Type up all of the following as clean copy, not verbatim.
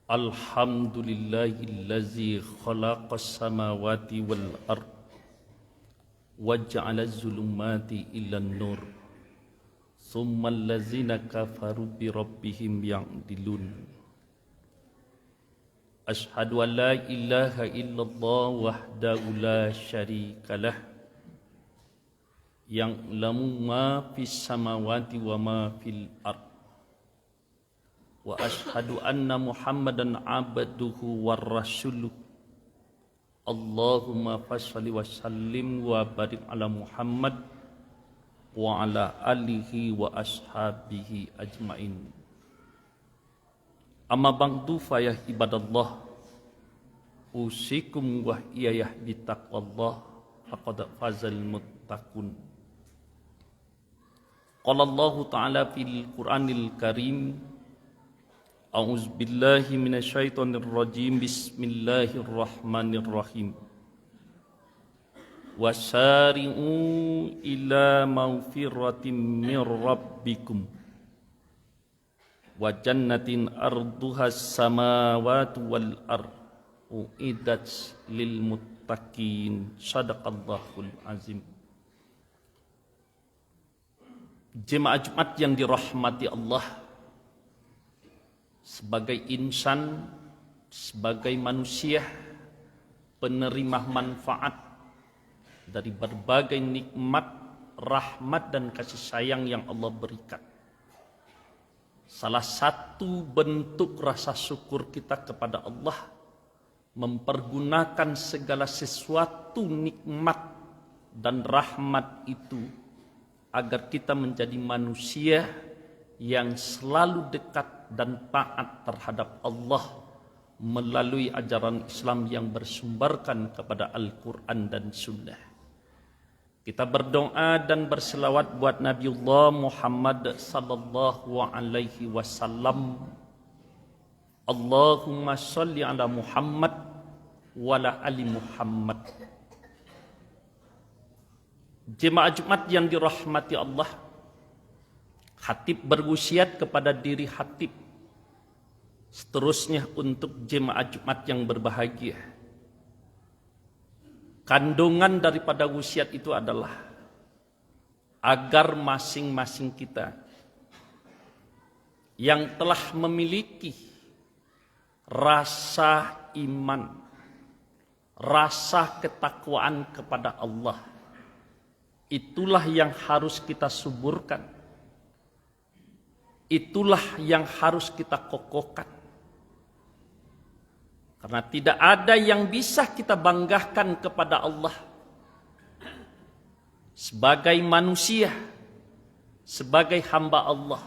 Alhamdulillahillazi khalaqas samawati wal ard wa ja'alaz zulumati ilan nur summal ladzina kafaru bi rabbihim ya'dilun. Ashhadu an la ilaha illallah wahdahu la syarikalah ya'lamu ma fis samawati wa ma fil ard. Wa ashhadu anna Muhammadan abduhu war rasuluh. Allahumma fasholli wa sallim wa barik ala Muhammad wa ala alihi wa ashabihi ajmain. Amma ba'du fa ya ibadallah, usikum wa iyayah bitaqwallah faqad fazal muttaqun. Qala Allah ta'ala fil Qur'anil Karim, a'udzu billahi minasyaitonir rajim, bismillahirrahmanirrahim. Wasari'u ila maghfiratin mir rabbikum wa jannatin arduhas samawati wal ard uiddat lil muttaqin. Shadaqallahul azim. Jemaah Jumat yang dirahmati Allah, sebagai insan, sebagai manusia, penerima manfaat dari berbagai nikmat, rahmat dan kasih sayang yang Allah berikan. Salah satu bentuk rasa syukur kita kepada Allah, mempergunakan segala sesuatu nikmat dan rahmat itu agar kita menjadi manusia yang selalu dekat dan taat terhadap Allah melalui ajaran Islam yang bersumberkan kepada Al-Quran dan Sunnah. Kita berdoa dan berselawat buat Nabiullah Muhammad sallallahu alaihi wasallam. Allahumma sholli ala Muhammad wa ala ali Muhammad. Jemaah Jumat yang dirahmati Allah, khatib berwasiat kepada diri khatib, seterusnya untuk jemaah Jumat yang berbahagia. Kandungan daripada wasiat itu adalah agar masing-masing kita yang telah memiliki rasa iman, rasa ketakwaan kepada Allah, itulah yang harus kita suburkan. Itulah yang harus kita kokohkan. Karena tidak ada yang bisa kita banggakan kepada Allah sebagai manusia, sebagai hamba Allah,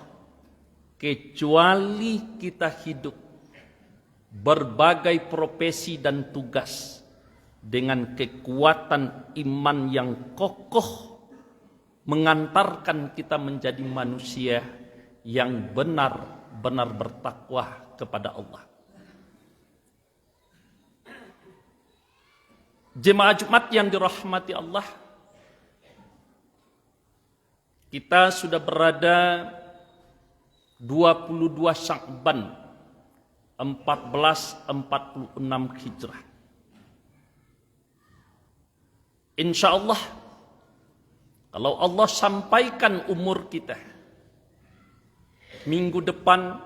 kecuali kita hidup berbagai profesi dan tugas dengan kekuatan iman yang kokoh, mengantarkan kita menjadi manusia yang benar-benar bertakwa kepada Allah. Jemaah Jumat yang dirahmati Allah, kita sudah berada 22 Sya'ban 1446 Hijrah. Insya Allah, kalau Allah sampaikan umur kita, minggu depan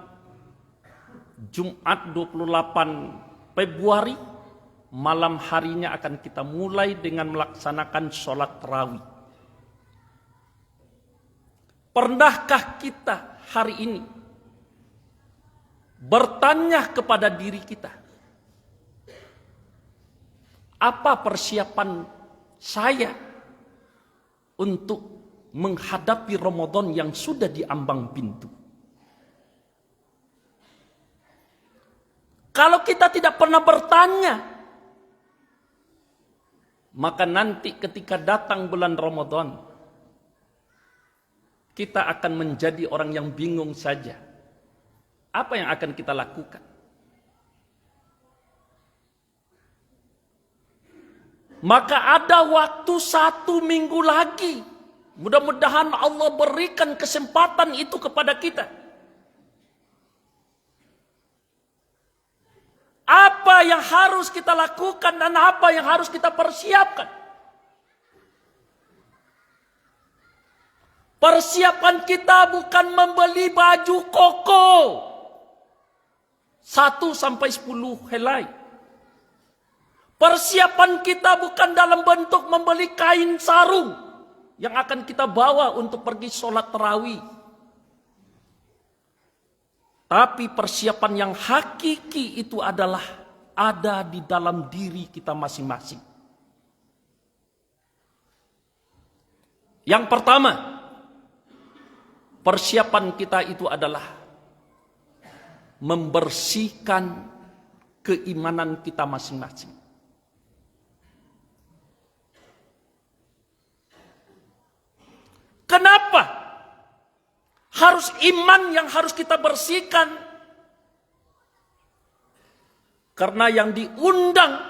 Jumat 28 Februari malam harinya akan kita mulai dengan melaksanakan sholat tarawih. Pernahkah kita hari ini bertanya kepada diri kita, apa persiapan saya untuk menghadapi Ramadan yang sudah di ambang pintu? Kalau kita tidak pernah bertanya, maka nanti ketika datang bulan Ramadan, kita akan menjadi orang yang bingung saja. Apa yang akan kita lakukan? Maka ada waktu 1 minggu lagi. Mudah-mudahan Allah berikan kesempatan itu kepada kita. Apa yang harus kita lakukan dan apa yang harus kita persiapkan? Persiapan kita bukan membeli baju koko 1-10 helai. Persiapan kita bukan dalam bentuk membeli kain sarung yang akan kita bawa untuk pergi sholat tarawih. Tapi persiapan yang hakiki itu adalah ada di dalam diri kita masing-masing. Yang pertama, persiapan kita itu adalah membersihkan keimanan kita masing-masing. Kenapa harus iman yang harus kita bersihkan? Karena yang diundang,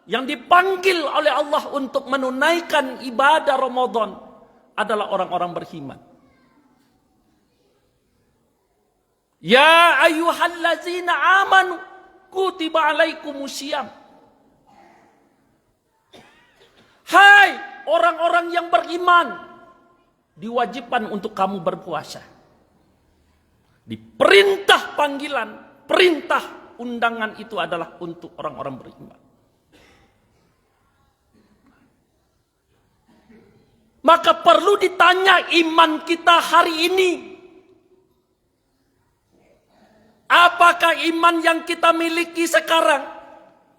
yang dipanggil oleh Allah untuk menunaikan ibadah Ramadan adalah orang-orang beriman. Ya ayyuhallazina amanu kutiba alaikumusiyam. Hai orang-orang yang beriman, diwajibkan untuk kamu berpuasa. Diperintah panggilan, perintah undangan itu adalah untuk orang-orang beriman. Maka perlu ditanya iman kita hari ini. Apakah iman yang kita miliki sekarang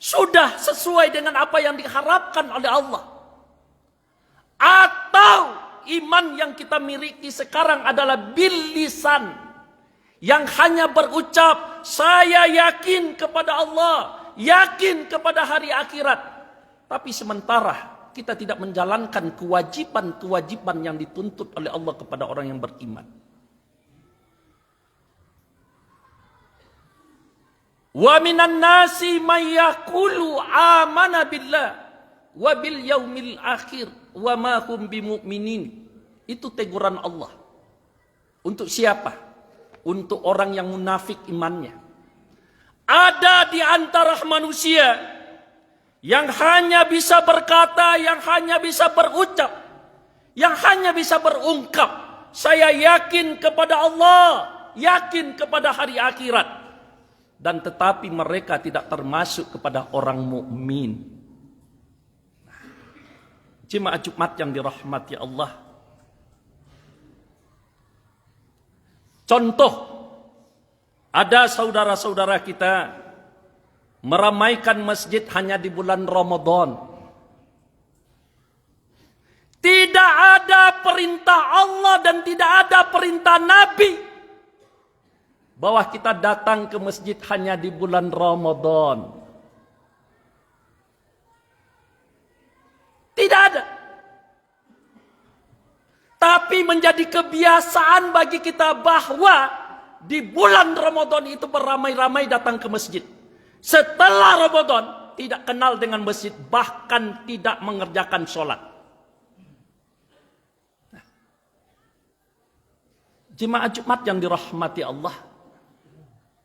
sudah sesuai dengan apa yang diharapkan oleh Allah? Atau iman yang kita miliki sekarang adalah bil lisan, yang hanya berucap, saya yakin kepada Allah, yakin kepada hari akhirat. Tapi sementara kita tidak menjalankan kewajiban-kewajiban yang dituntut oleh Allah kepada orang yang beriman. Wa minan nasi may yaqulu amana billah wa bil yaumil akhir wa ma hum bimu'minin. Itu teguran Allah. Untuk siapa? Untuk orang yang munafik imannya. Ada di antara manusia yang hanya bisa berkata, yang hanya bisa berucap, yang hanya bisa berungkap, saya yakin kepada Allah, yakin kepada hari akhirat. Dan tetapi mereka tidak termasuk kepada orang mukmin. Jemaah Jumat yang dirahmati Allah. Contoh, ada saudara-saudara kita meramaikan masjid hanya di bulan Ramadan. Tidak ada perintah Allah dan tidak ada perintah Nabi bahwa kita datang ke masjid hanya di bulan Ramadan. Tidak ada. Tapi menjadi kebiasaan bagi kita bahwa di bulan Ramadan itu beramai-ramai datang ke masjid. Setelah Ramadan tidak kenal dengan masjid, bahkan tidak mengerjakan sholat. Jemaah Jumat yang dirahmati Allah,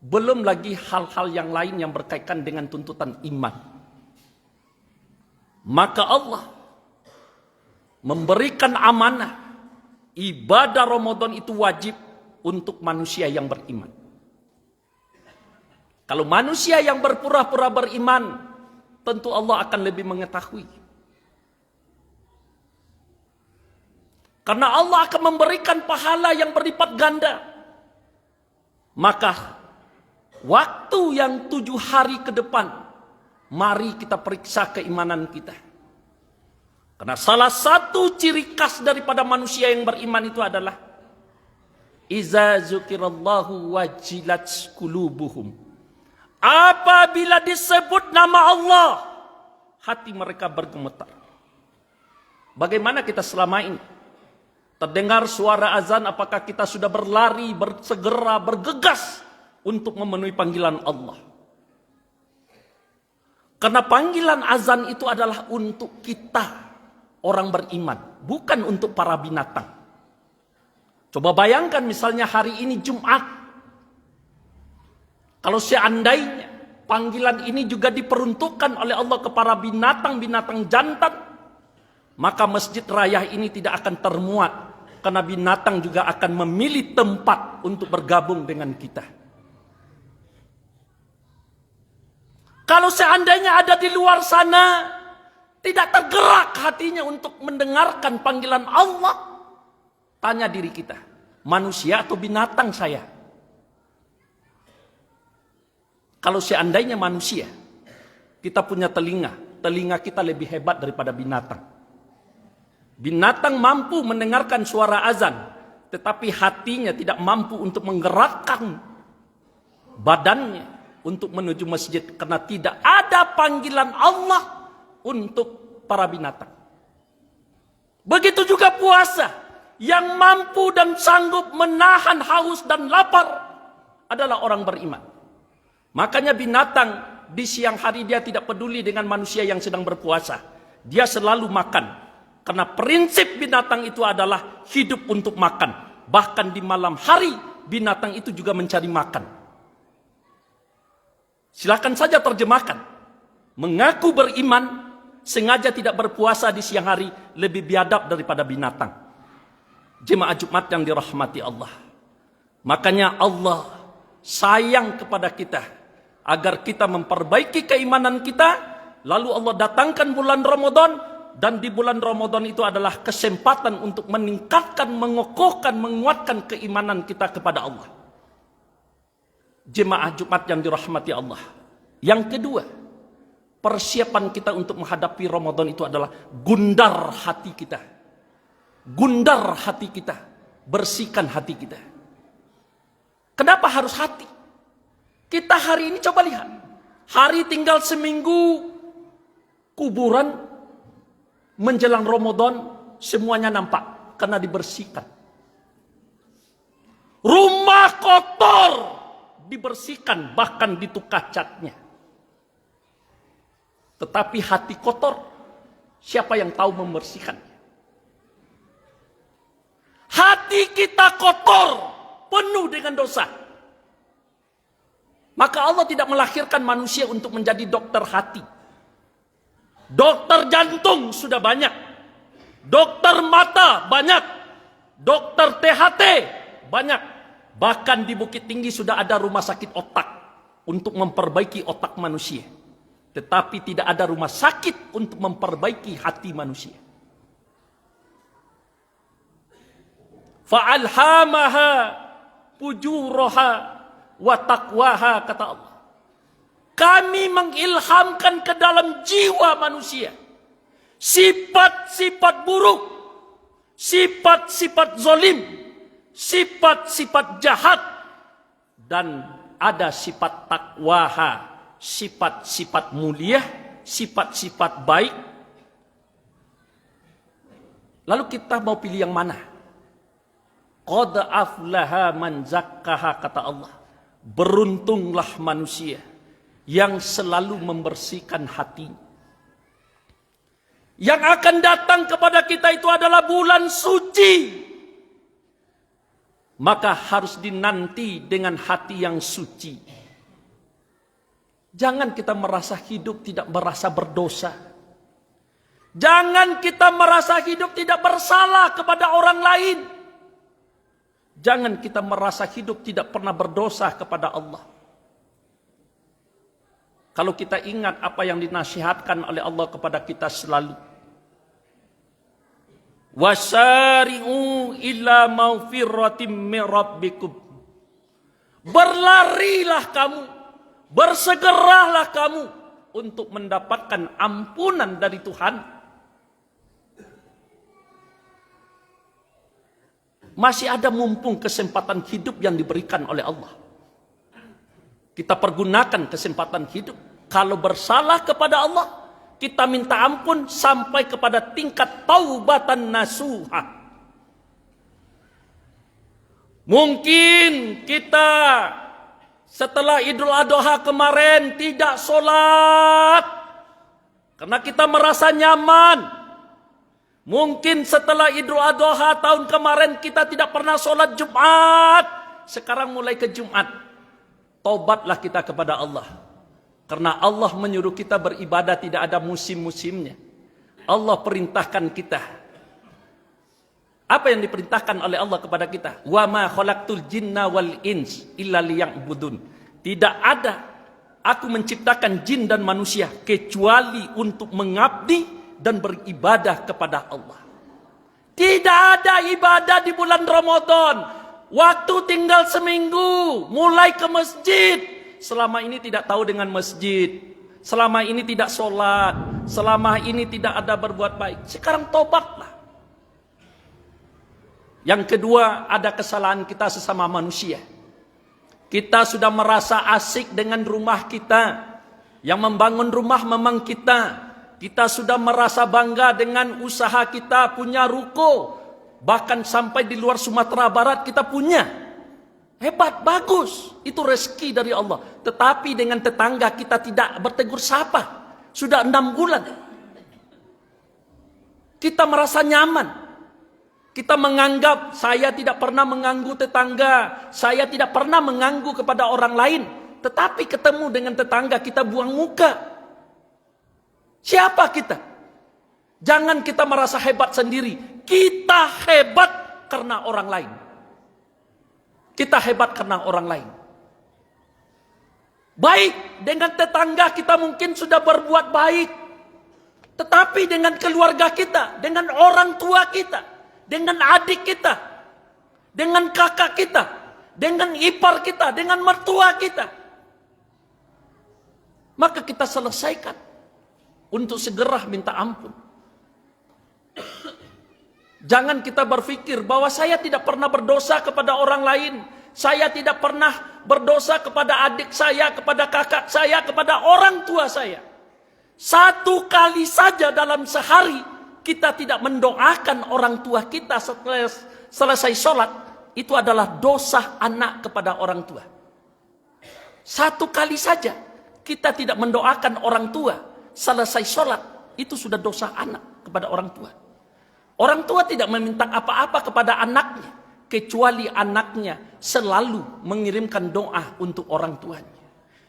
belum lagi hal-hal yang lain yang berkaitan dengan tuntutan iman. Maka Allah memberikan amanah, ibadah Ramadan itu wajib untuk manusia yang beriman. Kalau manusia yang berpura-pura beriman, tentu Allah akan lebih mengetahui. Karena Allah akan memberikan pahala yang berlipat ganda. Maka waktu yang 7 hari ke depan, mari kita periksa keimanan kita. Karena salah satu ciri khas daripada manusia yang beriman itu adalah iza zukirallahu wajilat qulubuhum. Apabila disebut nama Allah, hati mereka bergemetar. Bagaimana kita selama ini? Terdengar suara azan, apakah kita sudah berlari, bersegera, bergegas untuk memenuhi panggilan Allah? Karena panggilan azan itu adalah untuk kita, orang beriman, bukan untuk para binatang. Coba bayangkan misalnya hari ini Jumat. Kalau seandainya panggilan ini juga diperuntukkan oleh Allah kepada binatang-binatang jantan, maka masjid raya ini tidak akan termuat, karena binatang juga akan memilih tempat untuk bergabung dengan kita. Kalau seandainya ada di luar sana tidak tergerak hatinya untuk mendengarkan panggilan Allah, tanya diri kita, manusia atau binatang saya? Kalau seandainya manusia, kita punya telinga kita lebih hebat daripada binatang. Binatang mampu mendengarkan suara azan, tetapi hatinya tidak mampu untuk menggerakkan badannya untuk menuju masjid, karena tidak ada panggilan Allah untuk para binatang. Begitu juga puasa, yang mampu dan sanggup menahan haus dan lapar adalah orang beriman. Makanya binatang di siang hari dia tidak peduli dengan manusia yang sedang berpuasa. Dia selalu makan. Karena prinsip binatang itu adalah hidup untuk makan. Bahkan di malam hari binatang itu juga mencari makan. Silakan saja terjemahkan. Mengaku beriman, sengaja tidak berpuasa di siang hari lebih biadab daripada binatang. Jemaah Jumat yang dirahmati Allah. Makanya Allah sayang kepada kita agar kita memperbaiki keimanan kita. Lalu Allah datangkan bulan Ramadan. Dan di bulan Ramadan itu adalah kesempatan untuk meningkatkan, mengokohkan, menguatkan keimanan kita kepada Allah. Jemaah Jumat yang dirahmati Allah. Yang kedua, persiapan kita untuk menghadapi Ramadan itu adalah gundar hati kita. Gundar hati kita. Bersihkan hati kita. Kenapa harus hati? Kita hari ini coba lihat. Hari tinggal seminggu, kuburan menjelang Ramadan semuanya nampak karena dibersihkan. Rumah kotor dibersihkan, bahkan ditukar catnya. Tetapi hati kotor, siapa yang tahu membersihkannya? Hati kita kotor, penuh dengan dosa. Maka Allah tidak melahirkan manusia untuk menjadi dokter hati. Dokter jantung sudah banyak, dokter mata banyak, dokter THT banyak. Bahkan di Bukit Tinggi sudah ada rumah sakit otak untuk memperbaiki otak manusia. Tetapi tidak ada rumah sakit untuk memperbaiki hati manusia. Fa'alhamaha fujuraha wa taqwaha, kata Allah. Kami mengilhamkan ke dalam jiwa manusia sifat-sifat buruk, sifat-sifat zalim, sifat-sifat jahat, dan ada sifat takwaha, sifat-sifat mulia, sifat-sifat baik. Lalu kita mau pilih yang mana? Qad aflaha man zakkaha, kata Allah. Beruntunglah manusia yang selalu membersihkan hati. Yang akan datang kepada kita itu adalah bulan suci. Maka harus dinanti dengan hati yang suci. Jangan kita merasa hidup tidak merasa berdosa. Jangan kita merasa hidup tidak bersalah kepada orang lain. Jangan kita merasa hidup tidak pernah berdosa kepada Allah. Kalau kita ingat apa yang dinasihatkan oleh Allah kepada kita selalu. Wasari'u ila maghfiratim min rabbikum. Berlarilah kamu, bersegeralah kamu untuk mendapatkan ampunan dari Tuhan. Masih ada mumpung kesempatan hidup yang diberikan oleh Allah. Kita pergunakan kesempatan hidup. Kalau bersalah kepada Allah, kita minta ampun sampai kepada tingkat taubatan nasuha. Mungkin kita setelah Idul Adha kemarin tidak sholat karena kita merasa nyaman. Mungkin setelah Idul Adha tahun kemarin kita tidak pernah sholat Jumat. Sekarang mulai ke Jumat, tobatlah kita kepada Allah. Karena Allah menyuruh kita beribadah tidak ada musim-musimnya. Allah perintahkan kita. Apa yang diperintahkan oleh Allah kepada kita? Wa ma khalaqtul jinna wal ins illa liya'budun. Tidak ada aku menciptakan jin dan manusia kecuali untuk mengabdi dan beribadah kepada Allah. Tidak ada ibadah di bulan Ramadan. Waktu tinggal seminggu, mulai ke masjid. Selama ini tidak tahu dengan masjid. Selama ini tidak sholat. Selama ini tidak ada berbuat baik. Sekarang tobatlah. Yang kedua, ada kesalahan kita sesama manusia. Kita sudah merasa asik dengan rumah kita. Yang membangun rumah memang kita. Kita sudah merasa bangga dengan usaha kita, punya ruko. Bahkan sampai di luar Sumatera Barat kita punya. Hebat, bagus. Itu rezeki dari Allah. Tetapi dengan tetangga kita tidak bertegur sapa. Sudah 6 bulan. Kita merasa nyaman. Kita menganggap saya tidak pernah mengganggu tetangga. Saya tidak pernah mengganggu kepada orang lain. Tetapi ketemu dengan tetangga kita buang muka. Siapa kita? Jangan kita merasa hebat sendiri. Kita hebat karena orang lain. Kita hebat karena orang lain. Baik, dengan tetangga kita mungkin sudah berbuat baik. Tetapi dengan keluarga kita, dengan orang tua kita, dengan adik kita, dengan kakak kita, dengan ipar kita, dengan mertua kita, maka kita selesaikan untuk segera minta ampun. Jangan kita berpikir bahwa saya tidak pernah berdosa kepada orang lain. Saya tidak pernah berdosa kepada adik saya, kepada kakak saya, kepada orang tua saya. Satu kali saja dalam sehari kita tidak mendoakan orang tua kita setelah selesai sholat. Itu adalah dosa anak kepada orang tua. Satu kali saja kita tidak mendoakan orang tua selesai sholat. Itu sudah dosa anak kepada orang tua. Orang tua tidak meminta apa-apa kepada anaknya, kecuali anaknya selalu mengirimkan doa untuk orang tuanya.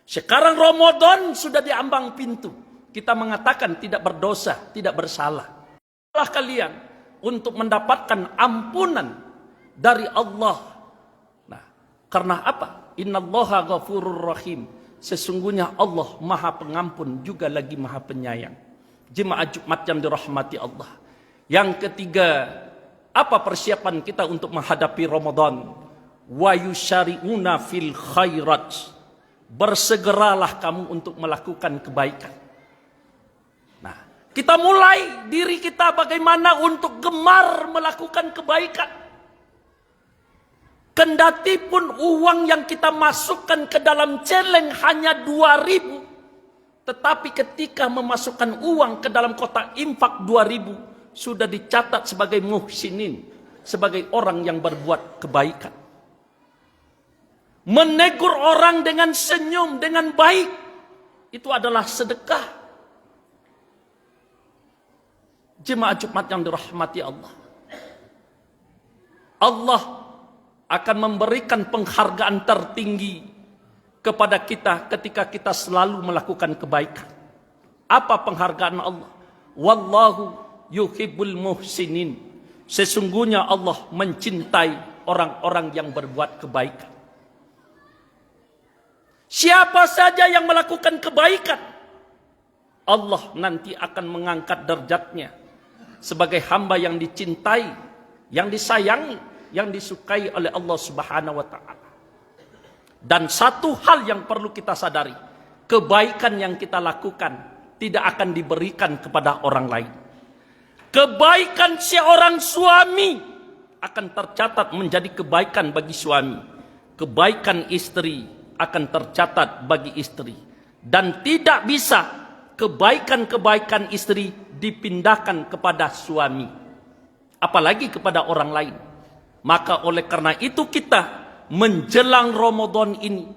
Sekarang Ramadan sudah diambang pintu. Kita mengatakan tidak berdosa, tidak bersalah. Allah kalian untuk mendapatkan ampunan dari Allah. Nah, karena apa? Innallaha ghafurur rahim. Sesungguhnya Allah Maha Pengampun juga lagi Maha Penyayang. Jemaah Jumat yang dirahmati Allah. Yang ketiga, apa persiapan kita untuk menghadapi Ramadan? Wa yusyari'una fil khairat. Bersegeralah kamu untuk melakukan kebaikan. Nah, kita mulai diri kita bagaimana untuk gemar melakukan kebaikan. Kendati pun uang yang kita masukkan ke dalam celeng hanya 2.000. Tetapi ketika memasukkan uang ke dalam kotak infak 2.000. Sudah dicatat sebagai muhsinin. Sebagai orang yang berbuat kebaikan. Menegur orang dengan senyum, dengan baik. Itu adalah sedekah. Jemaah Jumat yang dirahmati Allah. Allah akan memberikan penghargaan tertinggi kepada kita ketika kita selalu melakukan kebaikan. Apa penghargaan Allah? Wallahu yuhibbul muhsinin. Sesungguhnya Allah mencintai orang-orang yang berbuat kebaikan. Siapa saja yang melakukan kebaikan, Allah nanti akan mengangkat derajatnya sebagai hamba yang dicintai, yang disayangi, yang disukai oleh Allah Subhanahu wa taala. Dan satu hal yang perlu kita sadari, kebaikan yang kita lakukan tidak akan diberikan kepada orang lain. Kebaikan seorang suami akan tercatat menjadi kebaikan bagi suami. Kebaikan istri akan tercatat bagi istri. Dan tidak bisa kebaikan-kebaikan istri dipindahkan kepada suami. Apalagi kepada orang lain. Maka oleh karena itu kita menjelang Ramadan ini,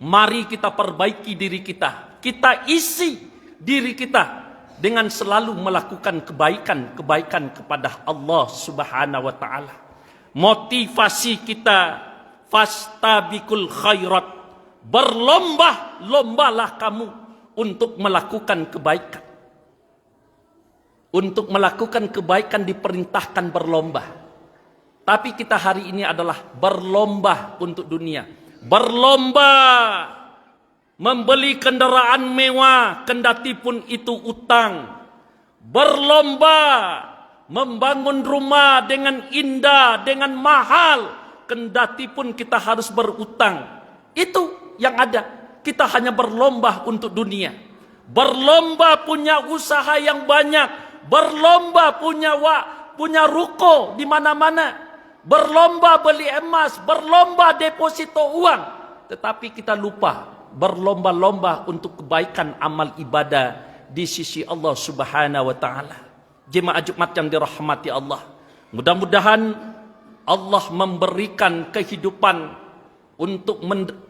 mari kita perbaiki diri kita. Kita isi diri kita dengan selalu melakukan kebaikan-kebaikan kepada Allah Subhanahu wa taala. Motivasi kita fastabiqul khairat. Berlomba-lombalah kamu untuk melakukan kebaikan. Untuk melakukan kebaikan diperintahkan berlomba. Tapi kita hari ini adalah berlomba untuk dunia. Berlomba membeli kendaraan mewah, kendati pun itu utang. Berlomba membangun rumah dengan indah, dengan mahal, kendati pun kita harus berutang. Itu yang ada. Kita hanya berlomba untuk dunia. Berlomba punya usaha yang banyak. Berlomba punya ruko di mana-mana. Berlomba beli emas, berlomba deposito uang. Tetapi kita lupa berlomba-lomba untuk kebaikan amal ibadah di sisi Allah Subhanahu wa taala. Jemaah Jumat yang dirahmati Allah. Mudah-mudahan Allah memberikan kehidupan untuk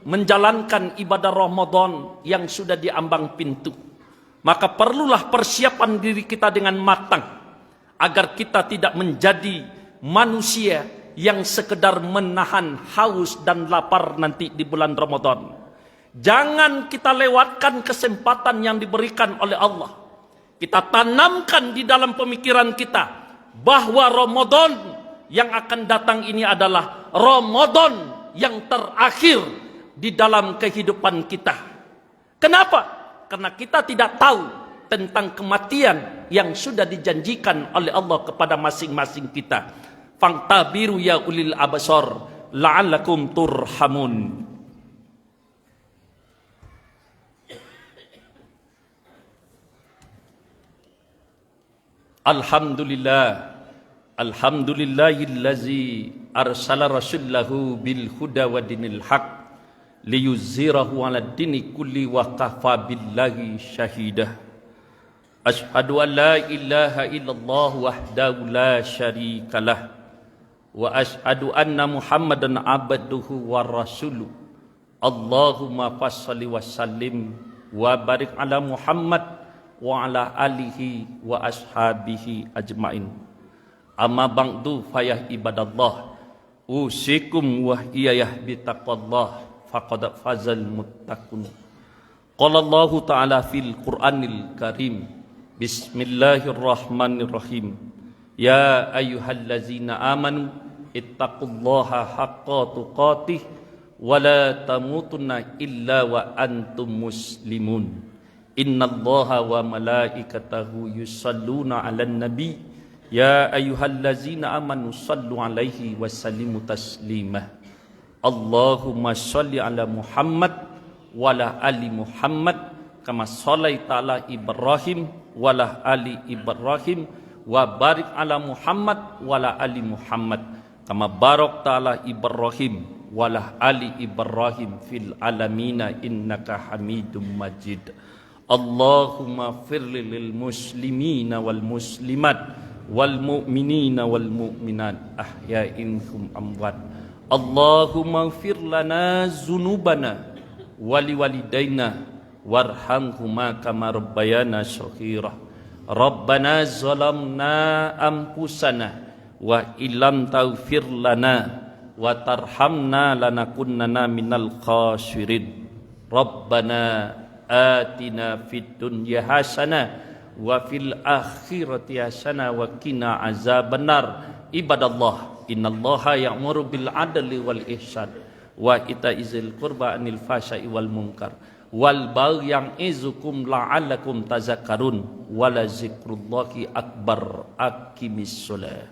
menjalankan ibadah Ramadan yang sudah diambang pintu. Maka perlulah persiapan diri kita dengan matang agar kita tidak menjadi manusia yang sekedar menahan haus dan lapar nanti di bulan Ramadan. Jangan kita lewatkan kesempatan yang diberikan oleh Allah. Kita tanamkan di dalam pemikiran kita bahwa Ramadan yang akan datang ini adalah Ramadan yang terakhir di dalam kehidupan kita. Kenapa? Karena kita tidak tahu tentang kematian yang sudah dijanjikan oleh Allah kepada masing-masing kita. Fangtabiru ya ulil absar la'allakum turhamun. Alhamdulillahillazi arsala rasulahu bil huda wa dinil haq liyuzhirahu 'ala dini kulli wa kafa billahi syahidah. Asyhadu an la ilaha illallah wahdahu la syarikalah wa asyhadu anna Muhammadan abduhu wa rasuluh. Allahumma fassalli wa sallim wa barik ala Muhammad wa ala alihi wa ashabihi ajmain. Amma ba'du fayah ibadallah, usikum wa iyayah bitaqwallah faqad fazal muttaqun. Qala Allah ta'ala fil Qur'anil Karim, bismillahirrahmanirrahim, ya ayyuhallazina amanu ittaqullaha haqqa tuqatih wa la tamutunna illa wa antum muslimun. Innallaha wa malaikatahu yusalluna 'alan nabi ya ayyuhallazina amanu sallu 'alaihi wa sallimu taslima. Allahumma shalli 'ala Muhammad wa 'ala ali Muhammad kama shallaita 'ala Ibrahim wa 'ala ali Ibrahim wa barik 'ala Muhammad wa 'ala ali Muhammad kama barakta 'ala Ibrahim wa 'ala ali Ibrahim fil alamina innaka Hamidum Majid. Allahumma firli lil muslimina wal muslimat wal mu'minina wal mu'minat ahya'in hum amwat. Allahumma fir lana zunubana wali walidaina warhamhuma kama rabbayana shaghira. Rabbana zalamna anfusana wa illam taghfir lana wa tarhamna lanakunanna minal khasirin. Rabbana atina fid dunya hasanah wa fil akhirati hasanah wa qina azabannar. Ibadallah, innallaha ya'muru bil adli wal ihsan wa ita'izil qurba anil fahsya'i wal munkar wal baghi ya'izukum la'allakum tazakkarun wa la zikrullahi akbar. Aqimis shalah.